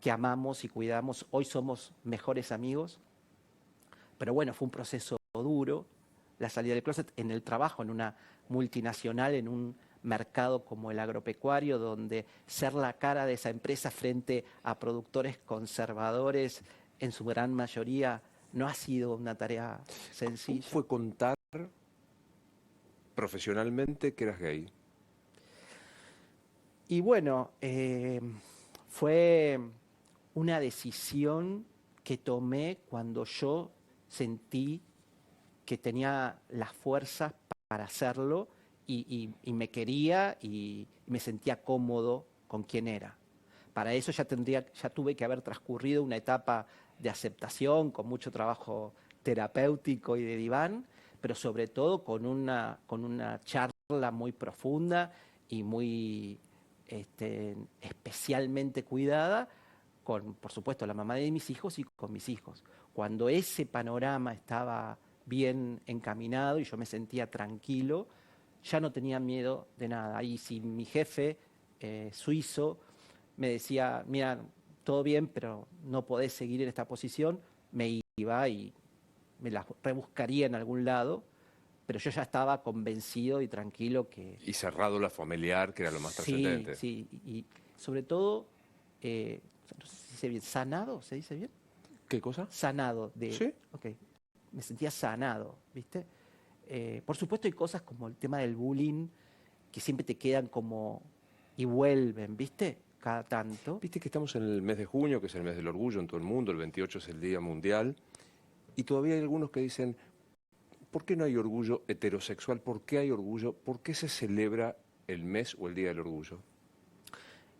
Speaker 2: que amamos y cuidamos. Hoy somos mejores amigos. Pero bueno, fue un proceso duro. La salida del closet en el trabajo, en una multinacional, en un mercado como el agropecuario, donde ser la cara de esa empresa frente a productores conservadores, en su gran mayoría, no ha sido una tarea sencilla.
Speaker 1: ¿Cómo fue contar profesionalmente que eras gay?
Speaker 2: Y bueno, fue una decisión que tomé cuando yo sentí que tenía las fuerzas para hacerlo y me quería y me sentía cómodo con quien era. Para eso ya tuve que haber transcurrido una etapa de aceptación, con mucho trabajo terapéutico y de diván, pero sobre todo con una charla muy profunda y muy especialmente cuidada con, por supuesto, la mamá de mis hijos y con mis hijos. Cuando ese panorama estaba bien encaminado y yo me sentía tranquilo, ya no tenía miedo de nada. Y si mi jefe suizo me decía, mira, todo bien, pero no podés seguir en esta posición, me iba y me la rebuscaría en algún lado, pero yo ya estaba convencido y tranquilo que...
Speaker 1: Y cerrado la familiar, que era lo más trascendente.
Speaker 2: Sí, y sobre todo, no sé si se dice bien, sanado, ¿se dice bien?
Speaker 1: ¿Qué cosa?
Speaker 2: Sanado.
Speaker 1: Sí.
Speaker 2: Okay. Me sentía sanado, ¿viste? Por supuesto hay cosas como el tema del bullying que siempre te quedan como y vuelven, ¿viste? Cada tanto.
Speaker 1: Viste que estamos en el mes de junio, que es el mes del orgullo en todo el mundo, el 28 es el Día Mundial, y todavía hay algunos que dicen, ¿por qué no hay orgullo heterosexual? ¿Por qué hay orgullo? ¿Por qué se celebra el mes o el Día del Orgullo?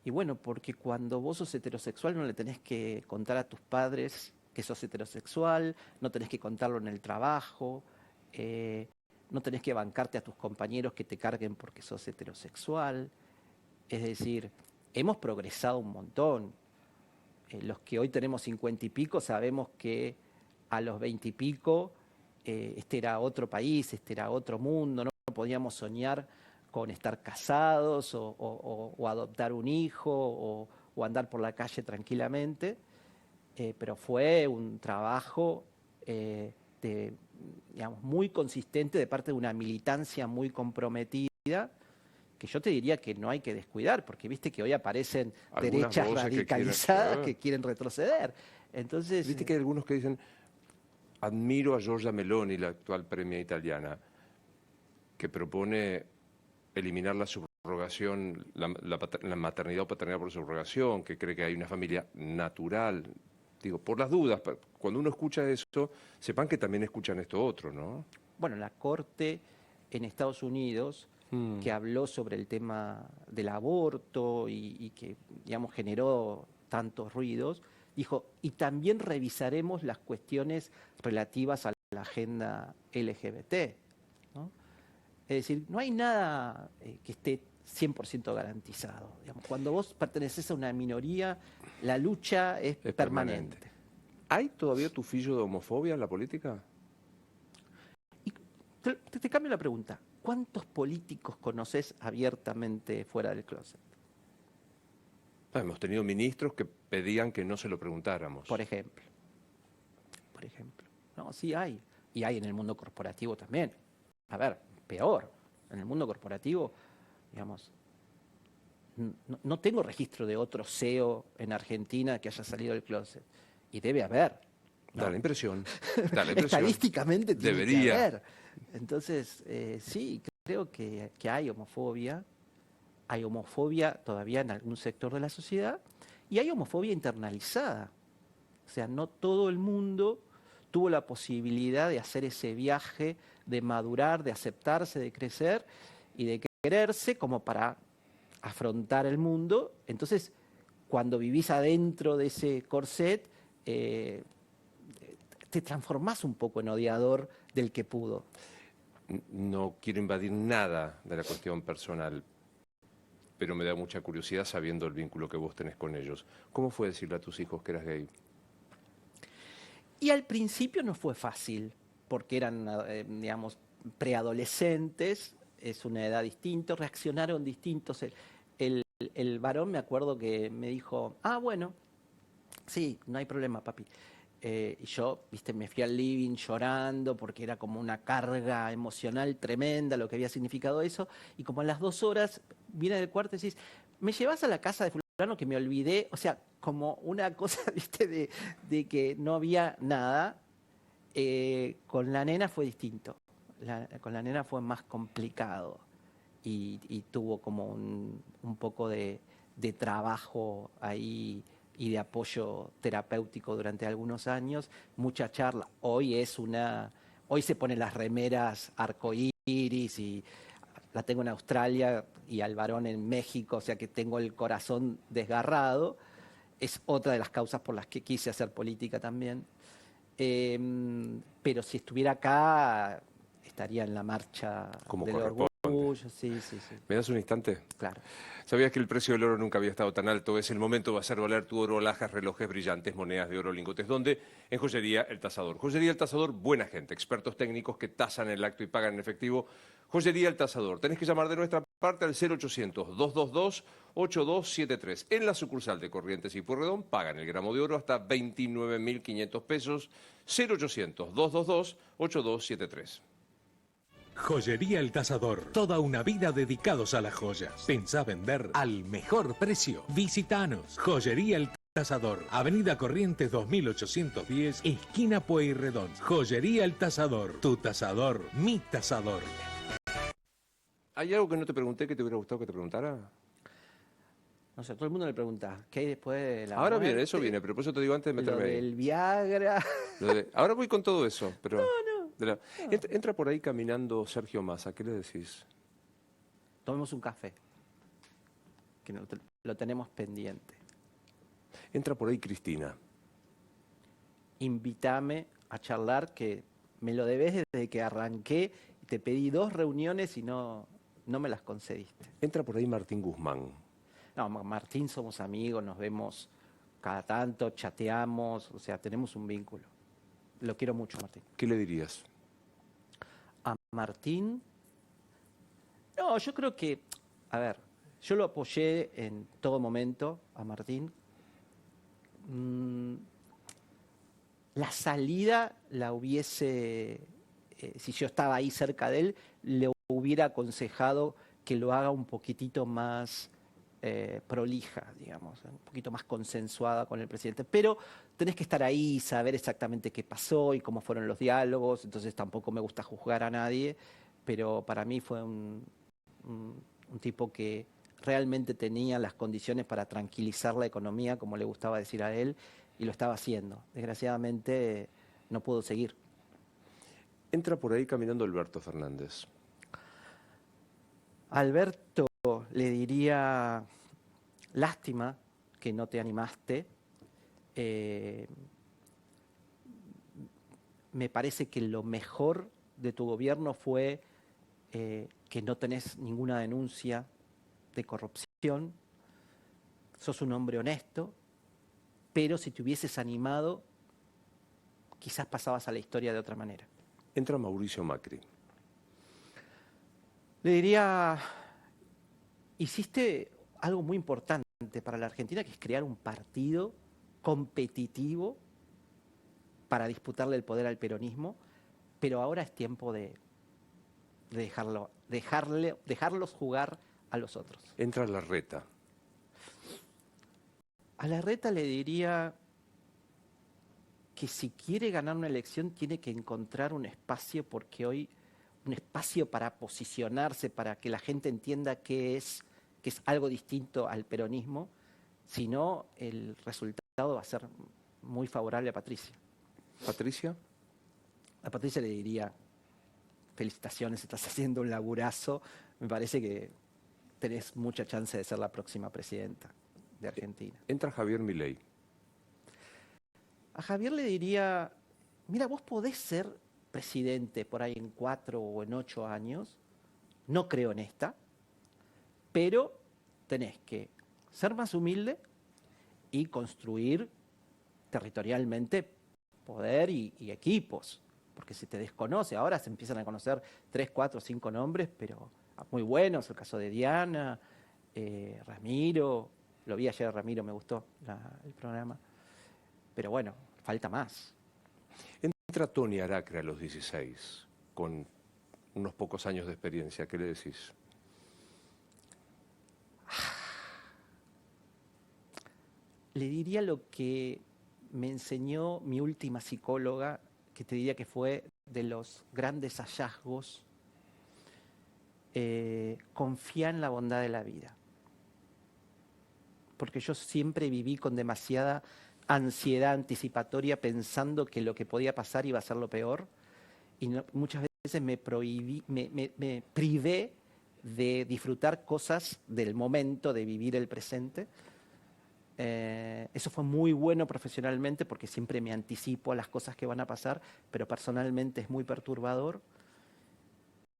Speaker 2: Y bueno, porque cuando vos sos heterosexual no le tenés que contar a tus padres que sos heterosexual, no tenés que contarlo en el trabajo, no tenés que bancarte a tus compañeros que te carguen porque sos heterosexual. Es decir, hemos progresado un montón. Los que hoy tenemos 50 y pico sabemos que a los 20 y pico este era otro país, este era otro mundo, no podíamos soñar con estar casados o adoptar un hijo o andar por la calle tranquilamente, pero fue un trabajo digamos, muy consistente de parte de una militancia muy comprometida, que yo te diría que no hay que descuidar, porque viste que hoy aparecen
Speaker 1: Algunas
Speaker 2: derechas
Speaker 1: voces
Speaker 2: radicalizadas
Speaker 1: que
Speaker 2: que quieren retroceder. Entonces,
Speaker 1: viste que hay algunos que dicen, admiro a Giorgia Meloni, la actual premia italiana, que propone eliminar la subrogación, la maternidad o paternidad por subrogación, que cree que hay una familia natural. Digo, por las dudas, cuando uno escucha eso, sepan que también escuchan esto otro, ¿no?
Speaker 2: bueno, la Corte en Estados Unidos, que habló sobre el tema del aborto y que, digamos, generó tantos ruidos, dijo, y también revisaremos las cuestiones relativas a la agenda LGBT, ¿no? Es decir, no hay nada que esté 100% garantizado. Digamos, cuando vos perteneces a una minoría, la lucha es permanente.
Speaker 1: ¿Hay todavía tu fillo de homofobia en la política?
Speaker 2: Y te cambio la pregunta. ¿Cuántos políticos conoces abiertamente fuera del closet?
Speaker 1: Hemos tenido ministros que pedían que no se lo preguntáramos.
Speaker 2: Por ejemplo. Por ejemplo. No, sí hay. Y hay en el mundo corporativo también. A ver, peor. En el mundo corporativo, digamos, no tengo registro de otro CEO en Argentina que haya salido del closet. Y debe haber. ¿no?
Speaker 1: Da la impresión. Da la impresión.
Speaker 2: Estadísticamente tiene
Speaker 1: Debería.
Speaker 2: que haber. Entonces, sí, creo que hay homofobia. Hay homofobia todavía en algún sector de la sociedad y hay homofobia internalizada. O sea, no todo el mundo tuvo la posibilidad de hacer ese viaje, de madurar, de aceptarse, de crecer y de quererse como para afrontar el mundo. Entonces, cuando vivís adentro de ese corset, te transformás un poco en odiador del que pudo.
Speaker 1: No quiero invadir nada de la cuestión personal, pero me da mucha curiosidad sabiendo el vínculo que vos tenés con ellos. ¿Cómo fue decirle a tus hijos que eras gay?
Speaker 2: Y al principio no fue fácil, porque eran, digamos, preadolescentes, es una edad distinta, reaccionaron distintos. El varón me acuerdo que me dijo, bueno, sí, no hay problema, papi. Y yo, viste, me fui al living llorando porque era como una carga emocional tremenda lo que había significado eso. Y como a las 2 horas viene del cuarto y decís, ¿me llevas a la casa de fulano que me olvidé? O sea, como una cosa, viste, de que no había nada. Con la nena fue distinto. Con la nena fue más complicado. Y tuvo como un poco de trabajo ahí y de apoyo terapéutico durante algunos años, mucha charla. Hoy se ponen las remeras arcoíris y la tengo en Australia y al varón en México, o sea que tengo el corazón desgarrado. Es otra de las causas por las que quise hacer política también. Pero si estuviera acá, estaría en la marcha
Speaker 1: Como
Speaker 2: del
Speaker 1: corresponde.
Speaker 2: orgullo. Sí.
Speaker 1: ¿Me das un instante?
Speaker 2: Claro.
Speaker 1: ¿Sabías que el precio del oro nunca había estado tan alto? Es el momento de hacer valer tu oro, alhajas, relojes brillantes, monedas de oro, lingotes. ¿Dónde? En Joyería El Tasador. Joyería El Tasador, buena gente, expertos técnicos que tasan el acto y pagan en efectivo. Joyería El Tasador. Tenés que llamar de nuestra parte al 0800-222-8273. En la sucursal de Corrientes y Pueyrredón pagan el gramo de oro hasta 29.500 pesos. 0800-222-8273.
Speaker 3: Joyería El Tasador. Toda una vida dedicados a las joyas. Pensá vender al mejor precio. Visítanos. Joyería El Tasador. Avenida Corrientes 2810, esquina Pueyrredón. Joyería El Tasador. Tu tasador, mi tasador.
Speaker 1: ¿Hay algo que no te pregunté que te hubiera gustado que te preguntara?
Speaker 2: No sé, todo el mundo le pregunta, ¿qué hay después de la
Speaker 1: Ahora
Speaker 2: muerte?
Speaker 1: viene, eso viene, pero por eso te digo antes de meterme
Speaker 2: Lo
Speaker 1: ahí.
Speaker 2: del Viagra.
Speaker 1: Ahora voy con todo eso, pero... Entra por ahí caminando Sergio Massa, ¿qué le decís?
Speaker 2: Tomemos un café, que lo tenemos pendiente.
Speaker 1: Entra por ahí Cristina.
Speaker 2: invítame a charlar, que me lo debes desde que arranqué. Te pedí 2 reuniones y no me las concediste.
Speaker 1: Entra por ahí Martín Guzmán.
Speaker 2: No, Martín, somos amigos, nos vemos cada tanto, chateamos, o sea, tenemos un vínculo. Lo quiero mucho, Martín.
Speaker 1: ¿Qué le dirías?
Speaker 2: A Martín, no, yo creo que, a ver, yo lo apoyé en todo momento a Martín. La salida la hubiese, si yo estaba ahí cerca de él, le hubiera aconsejado que lo haga un poquitito más prolija, digamos, un poquito más consensuada con el presidente. Pero tenés que estar ahí y saber exactamente qué pasó y cómo fueron los diálogos, entonces tampoco me gusta juzgar a nadie, pero para mí fue un tipo que realmente tenía las condiciones para tranquilizar la economía, como le gustaba decir a él, y lo estaba haciendo. Desgraciadamente no pudo seguir.
Speaker 1: Entra por ahí caminando Alberto Fernández.
Speaker 2: Alberto, le diría, lástima que no te animaste. Me parece que lo mejor de tu gobierno fue que no tenés ninguna denuncia de corrupción. Sos un hombre honesto, pero si te hubieses animado, quizás pasabas a la historia de otra manera.
Speaker 1: Entra Mauricio Macri.
Speaker 2: Le diría, hiciste algo muy importante para la Argentina, que es crear un partido competitivo para disputarle el poder al peronismo, pero ahora es tiempo de dejarlos jugar a los otros.
Speaker 1: Entra Larreta.
Speaker 2: A Larreta le diría que si quiere ganar una elección tiene que encontrar un espacio, porque hoy un espacio para posicionarse, para que la gente entienda que es algo distinto al peronismo, si no el resultado va a ser muy favorable a Patricia.
Speaker 1: Patricia.
Speaker 2: A Patricia le diría, felicitaciones, estás haciendo un laburazo, me parece que tenés mucha chance de ser la próxima presidenta de Argentina.
Speaker 1: Entra Javier Milei.
Speaker 2: A Javier le diría, mira, vos podés ser presidente por ahí en 4 o en 8 años, no creo en esta, pero tenés que ser más humilde y construir territorialmente poder y equipos, porque se te desconoce. Ahora se empiezan a conocer 3, 4, 5 nombres, pero muy buenos, el caso de Diana, Ramiro, lo vi ayer, Ramiro, me gustó el programa, pero bueno, falta más.
Speaker 1: Entra Tony Aracre a los 16, con unos pocos años de experiencia. ¿Qué le decís?
Speaker 2: Le diría lo que me enseñó mi última psicóloga, que te diría que fue de los grandes hallazgos. Confía en la bondad de la vida. Porque yo siempre viví con demasiada ansiedad anticipatoria, pensando que lo que podía pasar iba a ser lo peor, y muchas veces me privé de disfrutar cosas del momento, de vivir el presente. Eso fue muy bueno profesionalmente, porque siempre me anticipo a las cosas que van a pasar, pero personalmente es muy perturbador,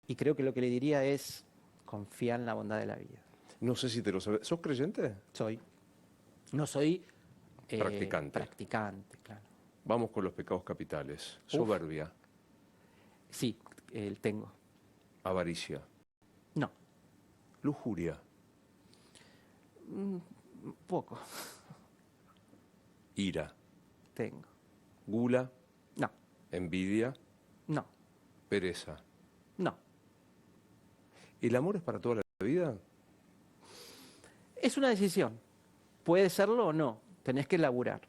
Speaker 2: y creo que lo que le diría es confía en la bondad de la vida.
Speaker 1: No sé si te lo sabes. ¿Sos creyente?
Speaker 2: No soy
Speaker 1: practicante,
Speaker 2: claro.
Speaker 1: Vamos con los pecados capitales. Soberbia.
Speaker 2: Sí, tengo.
Speaker 1: Avaricia.
Speaker 2: No.
Speaker 1: Lujuria.
Speaker 2: Poco.
Speaker 1: Ira.
Speaker 2: Tengo.
Speaker 1: Gula.
Speaker 2: No.
Speaker 1: Envidia.
Speaker 2: No.
Speaker 1: Pereza.
Speaker 2: No.
Speaker 1: ¿El amor es para toda la vida?
Speaker 2: Es una decisión. Puede serlo o no. Tenés que laburar.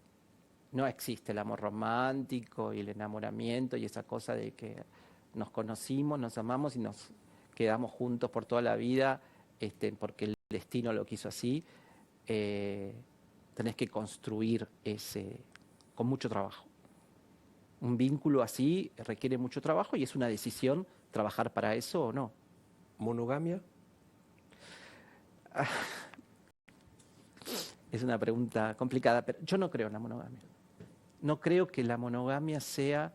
Speaker 2: No existe el amor romántico y el enamoramiento y esa cosa de que nos conocimos, nos amamos y nos quedamos juntos por toda la vida, porque el destino lo quiso así. Tenés que construir con mucho trabajo. Un vínculo así requiere mucho trabajo y es una decisión trabajar para eso o no.
Speaker 1: ¿Monogamia?
Speaker 2: Es una pregunta complicada, pero yo no creo en la monogamia. No creo que la monogamia sea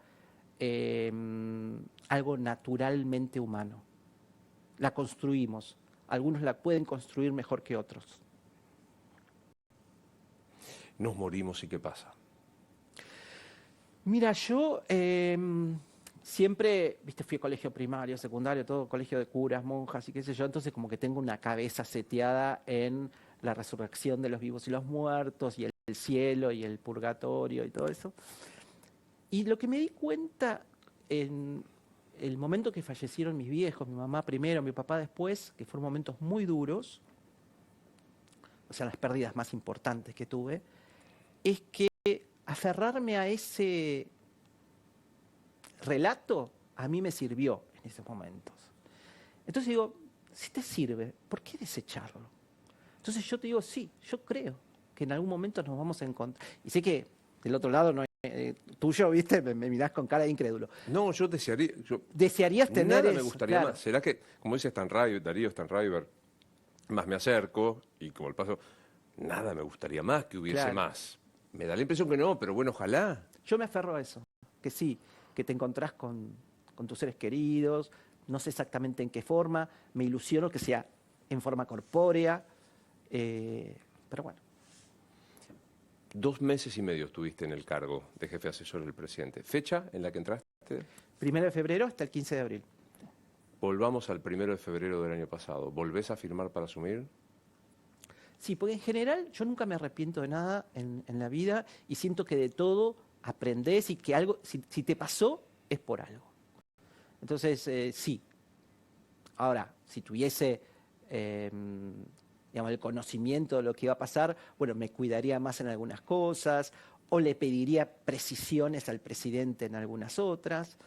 Speaker 2: algo naturalmente humano. La construimos. Algunos la pueden construir mejor que otros.
Speaker 1: Nos morimos y ¿qué pasa?
Speaker 2: Mira, yo siempre, viste, fui a colegio primario, secundario, todo colegio de curas, monjas y qué sé yo, entonces como que tengo una cabeza seteada en la resurrección de los vivos y los muertos, y el cielo y el purgatorio y todo eso. Y lo que me di cuenta en el momento que fallecieron mis viejos, mi mamá primero, mi papá después, que fueron momentos muy duros, o sea, las pérdidas más importantes que tuve, es que aferrarme a ese relato a mí me sirvió en esos momentos. Entonces digo, si te sirve, ¿por qué desecharlo? Entonces yo te digo, sí, yo creo que en algún momento nos vamos a encontrar. Y sé que del otro lado no tuyo, viste, me mirás con cara de incrédulo.
Speaker 1: No, yo desearía...
Speaker 2: ¿Desearías tener
Speaker 1: nada
Speaker 2: eso?
Speaker 1: me gustaría
Speaker 2: Claro.
Speaker 1: más. ¿Será que, como dice Darío Stanraiver, más me acerco y como el paso, nada me gustaría más que hubiese
Speaker 2: Claro.
Speaker 1: más? Me da la impresión que no, pero bueno, ojalá.
Speaker 2: Yo me aferro a eso, que sí, que te encontrás con tus seres queridos, no sé exactamente en qué forma, me ilusiono que sea en forma corpórea, pero bueno.
Speaker 1: 2 meses y medio estuviste en el cargo de jefe asesor del presidente. ¿Fecha en la que entraste?
Speaker 2: 1 de febrero hasta el 15 de abril.
Speaker 1: Volvamos al 1 de febrero del año pasado. ¿Volvés a firmar para asumir?
Speaker 2: Sí, porque en general yo nunca me arrepiento de nada en la vida y siento que de todo aprendés y que algo, si te pasó, es por algo. Entonces, sí. Ahora, si tuviese digamos, el conocimiento de lo que iba a pasar, bueno, me cuidaría más en algunas cosas o le pediría precisiones al presidente en algunas otras.